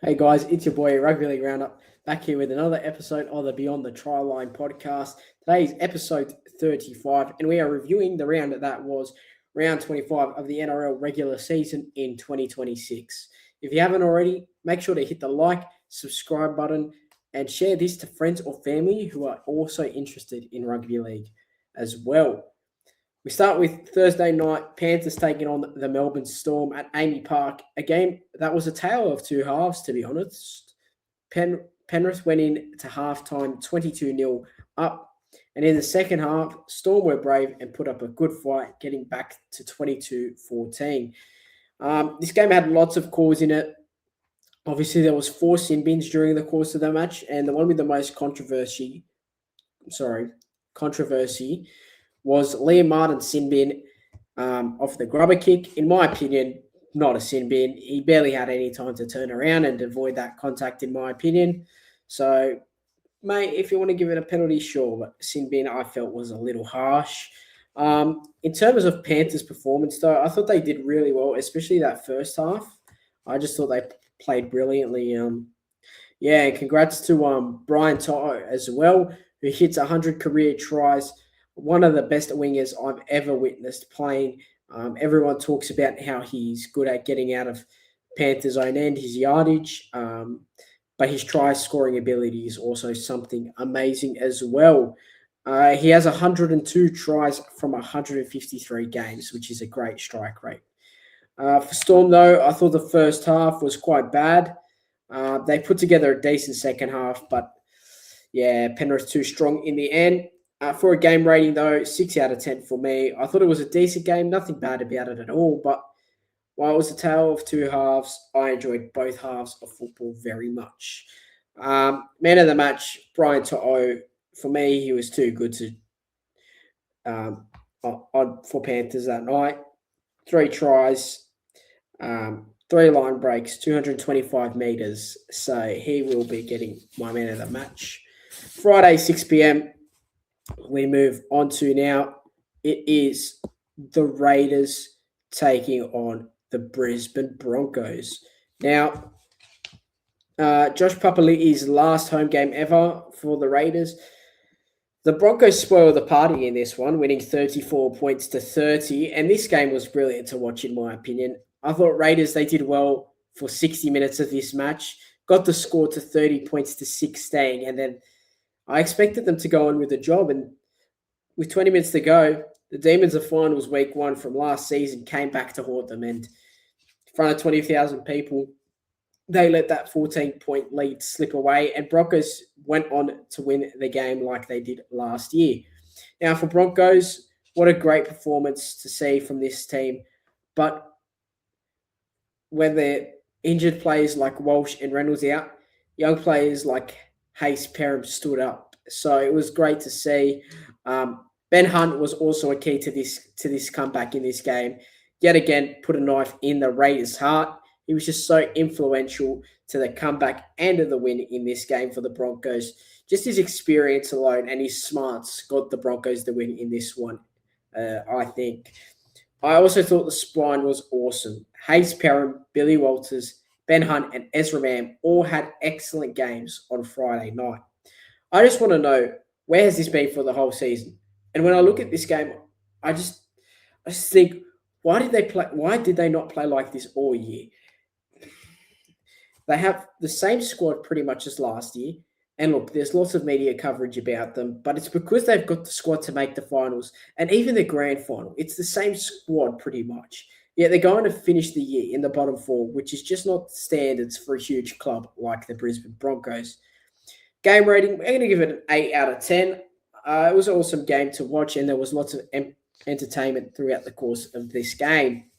Hey guys, it's your boy Rugby League Roundup back here with another episode of the Beyond the Tryline podcast. Today is episode 35, and we are reviewing the round that was round 25 of the NRL regular season in 2026. If you haven't already, make sure to hit the like, subscribe button, and share this to friends or family who are also interested in rugby league as well. We start with Thursday night, Panthers taking on the Melbourne Storm at Amy Park. A game that was a tale of two halves, to be honest. Penrith went in to halftime 22-0 up. And in the second half, Storm were brave and put up a good fight, getting back to 22-14. This game had lots of calls in it. Obviously, there was 4 sin bins during the course of the match, and the one with the most controversy was Liam Martin's sin bin off the grubber kick. In my opinion, not a sin bin. He barely had any time to turn around and avoid that contact, in my opinion. So, mate, if you want to give it a penalty, sure. But sin bin, I felt was a little harsh. In terms of Panthers' performance, though, I thought they did really well, especially that first half. I just thought they played brilliantly. Yeah, congrats to Brian Toto as well, who hits 100 career tries. One of the best wingers I've ever witnessed playing. Everyone talks about how he's good at getting out of Panthers' own end, his yardage, but his try scoring ability is also something amazing as well. He has 102 tries from 153 games, which is a great strike rate. For Storm, though, I thought the first half was quite bad. They put together a decent second half, but yeah, Penrith too strong in the end. For a game rating, though, 6 out of 10 for me. I thought it was a decent game, nothing bad about it at all. But while it was a tale of two halves, I enjoyed both halves of football very much. Man of the match, Brian To'o. For me, he was too good to for Panthers that night. 3 tries, 3 line breaks, 225 metres. So he will be getting my man of the match. Friday, 6 p.m. We move on to now. It is the Raiders taking on the Brisbane Broncos. Now, Josh Papali'i's last home game ever for the Raiders. The Broncos spoiled the party in this one, winning 34 points to 30, and this game was brilliant to watch, in my opinion. I thought Raiders, they did well for 60 minutes of this match, got the score to 30 points to 16, and then I expected them to go on with the job, and with 20 minutes to go, the Demons of Finals week 1 from last season came back to haunt them, and in front of 20,000 people, they let that 14-point lead slip away, and Broncos went on to win the game like they did last year. Now, for Broncos, what a great performance to see from this team, but when the injured players like Walsh and Reynolds out, young players like Hayes Perham stood up. So it was great to see. Ben Hunt was also a key to this comeback in this game. Yet again, put a knife in the Raiders' heart. He was just so influential to the comeback and to the win in this game for the Broncos. Just his experience alone and his smarts got the Broncos the win in this one, I think. I also thought the spine was awesome. Hayes Perham, Billy Walters, Ben Hunt, and Ezra Mam all had excellent games on Friday night. I just want to know, where has this been for the whole season? And when I look at this game, I just think, why did they not play like this all year? They have the same squad pretty much as last year. And look, there's lots of media coverage about them, but it's because they've got the squad to make the finals and even the grand final. It's the same squad pretty much. Yet they're going to finish the year in the bottom 4, which is just not standards for a huge club like the Brisbane Broncos. Game rating, we're going to give it an 8 out of 10. It was an awesome game to watch, and there was lots of entertainment throughout the course of this game.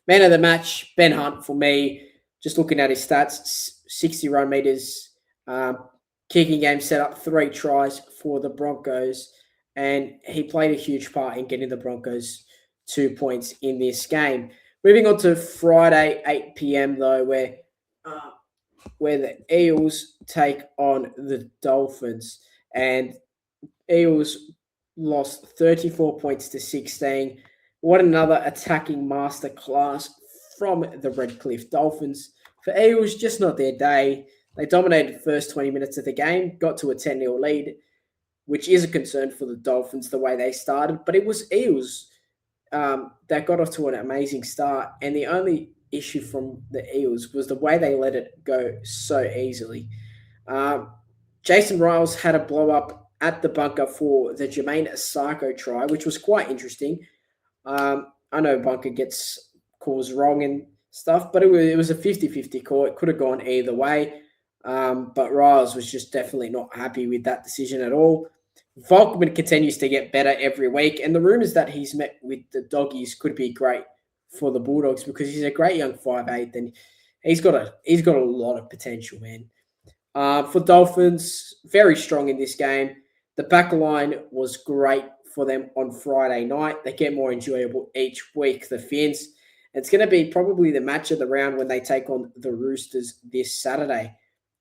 Man of the match, Ben Hunt for me. Just looking at his stats, 60 run meters, kicking game set up 3 tries for the Broncos, and he played a huge part in getting the Broncos 2 points in this game. Moving on to Friday, 8 p.m. though, where the Eels take on the Dolphins, and Eels lost 34 points to 16. What another attacking masterclass from the Redcliffe Dolphins. For Eagles, just not their day. They dominated the first 20 minutes of the game, got to a 10-0 lead, which is a concern for the Dolphins, the way they started. But it was Eagles that got off to an amazing start. And the only issue from the Eagles was the way they let it go so easily. Jason Riles had a blow-up at the bunker for the Jermaine Asako try, which was quite interesting. I know bunker gets calls wrong and stuff, but it was a 50-50 call. It could have gone either way. But Riles was just definitely not happy with that decision at all. Volkman continues to get better every week, and the rumours that he's met with the Doggies could be great for the Bulldogs because he's a great young 5'8", and he's got a lot of potential, man. For Dolphins, very strong in this game. The back line was great for them on Friday night. They get more enjoyable each week, the Finns. It's going to be probably the match of the round when they take on the Roosters this Saturday.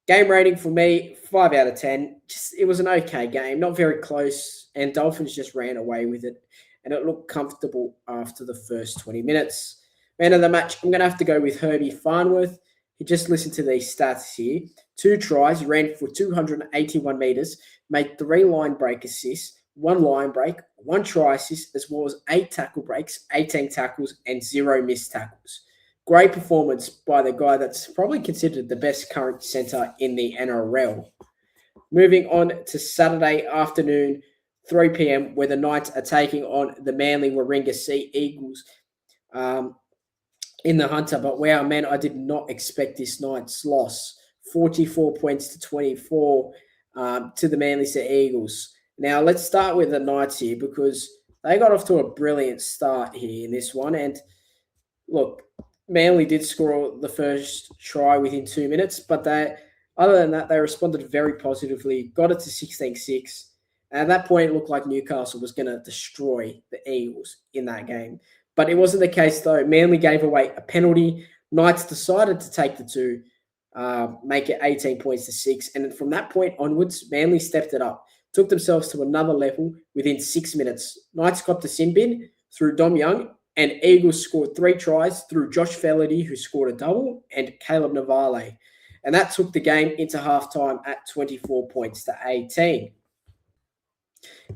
Game rating for me, 5 out of 10. It was an okay game, not very close, and Dolphins just ran away with it, and it looked comfortable after the first 20 minutes. Man of the match, I'm going to have to go with Herbie Farnworth. You just listen to these stats here. 2 tries, ran for 281 metres, made 3 line break assists, 1 line break, 1 try assist, as well as 8 tackle breaks, 18 tackles, and 0 missed tackles. Great performance by the guy that's probably considered the best current centre in the NRL. Moving on to Saturday afternoon, 3 p.m, where the Knights are taking on the Manly Warringah Sea Eagles in the Hunter. But wow, man, I did not expect this Knights loss. 44 points to 24 to the Manly Sea Eagles. Now, let's start with the Knights here because they got off to a brilliant start here in this one. And look, Manly did score the first try within 2 minutes, but other than that, they responded very positively, got it to 16-6. And at that point, it looked like Newcastle was going to destroy the Eagles in that game. But it wasn't the case, though. Manly gave away a penalty. Knights decided to take the 2, make it 18 points to 6. And from that point onwards, Manly stepped it up, took themselves to another level within 6 minutes. Knights got the sin bin through Dom Young, and Eagles scored 3 tries through Josh Flaherty, who scored a double, and Caleb Navale. And that took the game into halftime at 24 points to 18.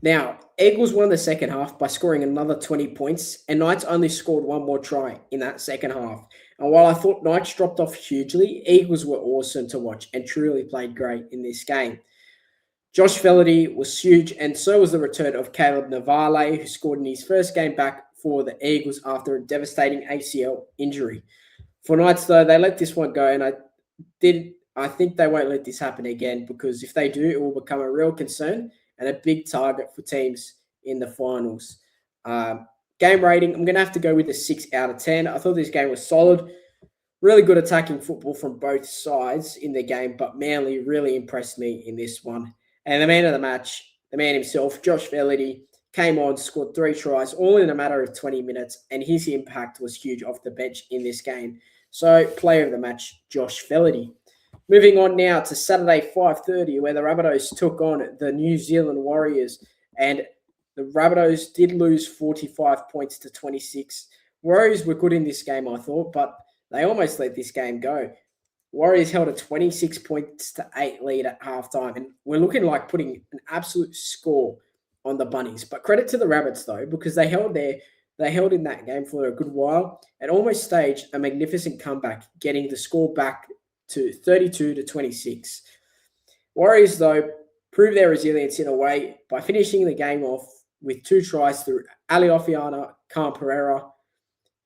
Now, Eagles won the second half by scoring another 20 points, and Knights only scored 1 more try in that second half. And while I thought Knights dropped off hugely, Eagles were awesome to watch and truly played great in this game. Josh Flaherty was huge, and so was the return of Caleb Navale, who scored in his first game back for the Eagles after a devastating ACL injury. For Knights, though, they let this one go, and I think they won't let this happen again because if they do, it will become a real concern and a big target for teams in the finals. Game rating, I'm going to have to go with a 6 out of 10. I thought this game was solid. Really good attacking football from both sides in the game, but Manly really impressed me in this one. And the man of the match, the man himself, Josh Flaherty, came on, scored 3 tries, all in a matter of 20 minutes, and his impact was huge off the bench in this game. So, player of the match, Josh Flaherty. Moving on now to Saturday, 5:30, where the Rabbitohs took on the New Zealand Warriors, and the Rabbitohs did lose 45 points to 26. Warriors were good in this game, I thought, but they almost let this game go. Warriors held a 26 points to 8 lead at halftime, and we're looking like putting an absolute score on the Bunnies. But credit to the Rabbits, though, because they held in that game for a good while and almost staged a magnificent comeback, getting the score back to 32 to 26. Warriors, though, proved their resilience in a way by finishing the game off with 2 tries through Ali Ofiana, Khan Pereira,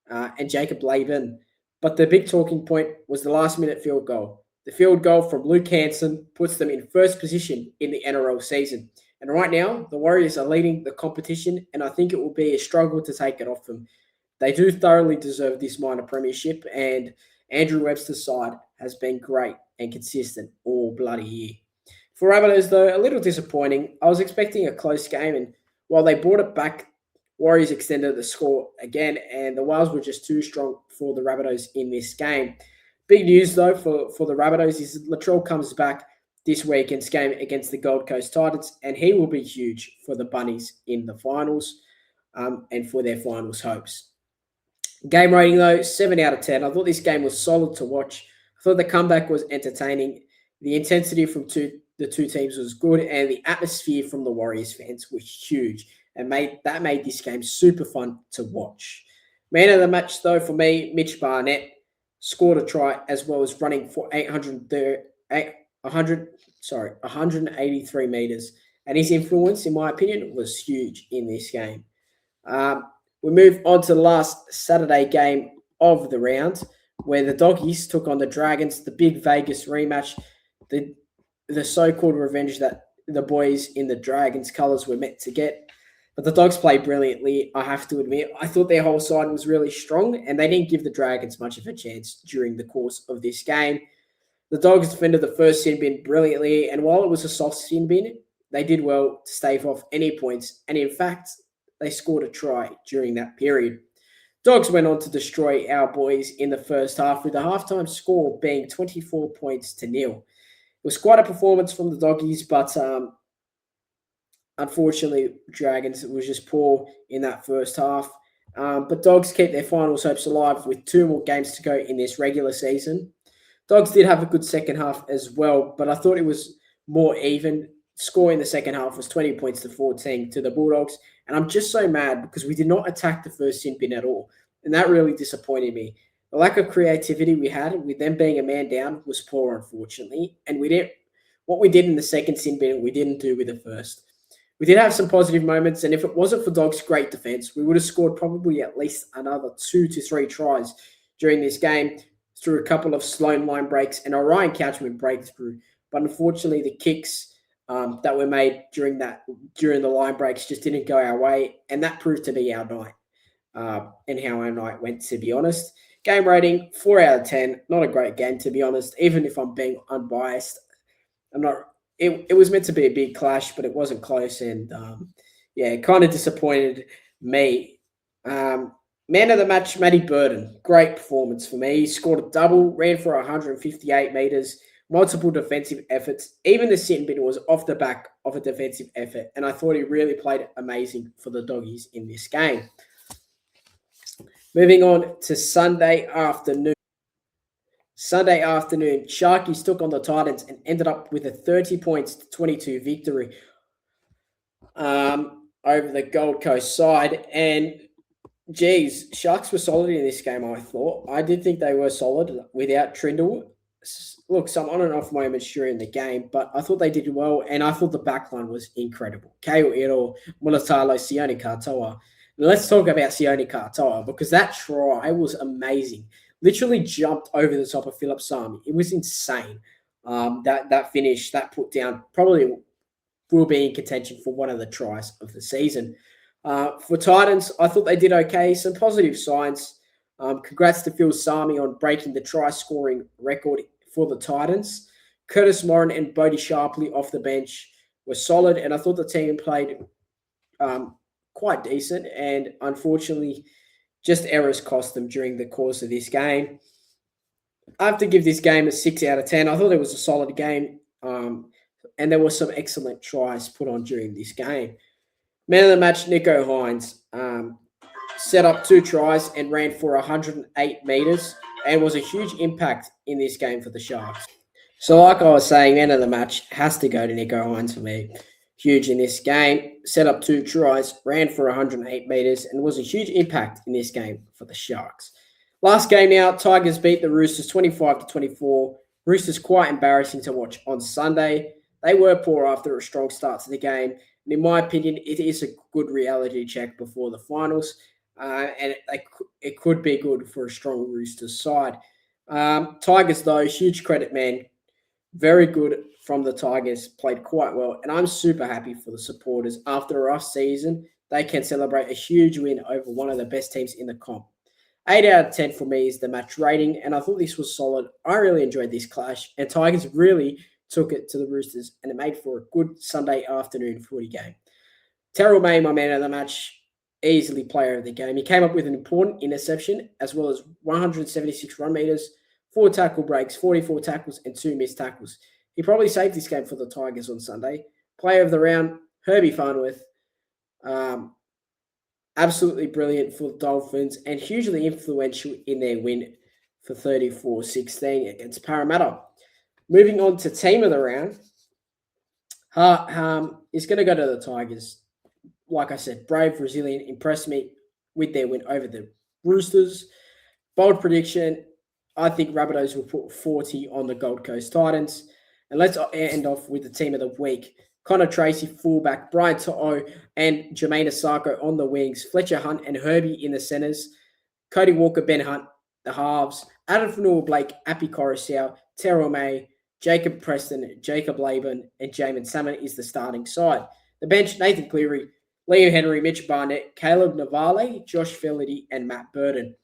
and Jacob Laban. But the big talking point was the last-minute field goal. The field goal from Luke Hanson puts them in first position in the NRL season. And right now, the Warriors are leading the competition, and I think it will be a struggle to take it off them. They do thoroughly deserve this minor premiership, and Andrew Webster's side has been great and consistent all bloody year. For Rabbitohs, though, a little disappointing. I was expecting a close game, and while they brought it back, Warriors extended the score again, and the Whales were just too strong for the Rabbitohs in this game. Big news, though, for the Rabbitohs is Latrell comes back this weekend's game against the Gold Coast Titans, and he will be huge for the Bunnies in the finals and for their finals hopes. Game rating, though, 7 out of 10. I thought this game was solid to watch. I thought the comeback was entertaining. The intensity from the two teams was good, and the atmosphere from the Warriors fans was huge, and made this game super fun to watch. Man of the match, though, for me, Mitch Barnett scored a try as well as running for 183 meters, and his influence, in my opinion, was huge in this game. Um, we move on to the last Saturday game of the round, where the Doggies took on the Dragons, the big Vegas rematch, the so-called revenge that the boys in the Dragons colours were meant to get. But the Dogs played brilliantly, I have to admit. I thought their whole side was really strong, and they didn't give the Dragons much of a chance during the course of this game. The Dogs defended the first sin bin brilliantly, and while it was a soft sin bin, they did well to stave off any points, and in fact, they scored a try during that period. Dogs went on to destroy our boys in the first half, with the halftime score being 24 points to nil. It was quite a performance from the Doggies, but unfortunately, Dragons was just poor in that first half. But Dogs keep their finals hopes alive with 2 more games to go in this regular season. Dogs did have a good second half as well, but I thought it was more even. Score in the second half was 20 points to 14 to the Bulldogs. And I'm just so mad because we did not attack the first sin bin at all. And that really disappointed me. The lack of creativity we had with them being a man down was poor, unfortunately. And what we did in the second sin bin, we didn't do with the first. We did have some positive moments, and if it wasn't for Dogs' great defense, we would have scored probably at least another 2 to 3 tries during this game through a couple of Sloan line breaks and a Ryan Couchman breakthrough. But unfortunately, the kicks that were made during the line breaks just didn't go our way, and that proved to be our night and how our night went, to be honest. Game rating, 4 out of 10. Not a great game, to be honest, even if I'm being unbiased. I'm not. It was meant to be a big clash, but it wasn't close, and it kind of disappointed me. Man of the match, Matty Burton. Great performance for me. He scored a double, ran for 158 metres, multiple defensive efforts. Even the sit bin was off the back of a defensive effort, and I thought he really played amazing for the Doggies in this game. Moving on to Sunday afternoon. Sharkies took on the Titans and ended up with a 30 points to 22 victory over the Gold Coast side. And geez, Sharks were solid in this game, I thought. I did think they were solid without Trindle. Look, some on and off moments during the game, but I thought they did well, and I thought the backline was incredible. Kale Iro, Mulatalo, Sione Katoa. Let's talk about Sione Katoa, because that try was amazing. Literally jumped over the top of Philip Sami. It was insane. That finish, that put down, probably will be in contention for one of the tries of the season. For Titans, I thought they did okay. Some positive signs. Congrats to Phil Sami on breaking the try-scoring record for the Titans. Curtis Morin and Bodie Sharpley off the bench were solid, and I thought the team played quite decent, and unfortunately, just errors cost them during the course of this game. I have to give this game a 6 out of 10. I thought it was a solid game, and there were some excellent tries put on during this game. Man of the match, Nico Hines, set up 2 tries and ran for 108 metres and was a huge impact in this game for the Sharks. So like I was saying, man of the match has to go to Nico Hines for me. Huge in this game, set up 2 tries, ran for 108 metres, and was a huge impact in this game for the Sharks. Last game now, Tigers beat the Roosters 25-24. Roosters quite embarrassing to watch on Sunday. They were poor after a strong start to the game, and in my opinion, it is a good reality check before the finals, and it could be good for a strong Roosters side. Tigers, though, huge credit, man. Very good from the Tigers, played quite well, and I'm super happy for the supporters. After a rough season, they can celebrate a huge win over one of the best teams in the comp. 8 out of 10 for me is the match rating, and I thought this was solid. I really enjoyed this clash, and Tigers really took it to the Roosters, and it made for a good Sunday afternoon footy game. Terrell May, my man of the match, easily player of the game. He came up with an important interception, as well as 176 run meters, 4 tackle breaks, 44 tackles, and 2 missed tackles. He probably saved this game for the Tigers on Sunday. Player of the round, Herbie Farnworth. absolutely brilliant for the Dolphins and hugely influential in their win for 34-16 against Parramatta. Moving on to team of the round, is going to go to the Tigers. Like I said, brave, resilient, impressed me with their win over the Roosters. Bold prediction, I think Rabbitohs will put 40 on the Gold Coast Titans. And let's end off with the team of the week. Connor Tracy, fullback, Brian To'o and Jermaine Asako on the wings, Fletcher Hunt and Herbie in the centres, Cody Walker, Ben Hunt, the halves, Adam Fanua-Blake, Api Coruscant, Terrell May, Jacob Preston, Jacob Laban, and Jamin Salmon is the starting side. The bench, Nathan Cleary, Liam Henry, Mitch Barnett, Caleb Navale, Josh Filaty, and Matt Burton.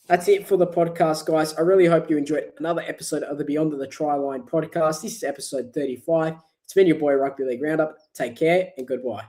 That's it for the podcast, guys. I really hope you enjoyed another episode of the Beyond the Tryline podcast. This is episode 35. It's been your boy Rugby League Roundup. Take care and goodbye.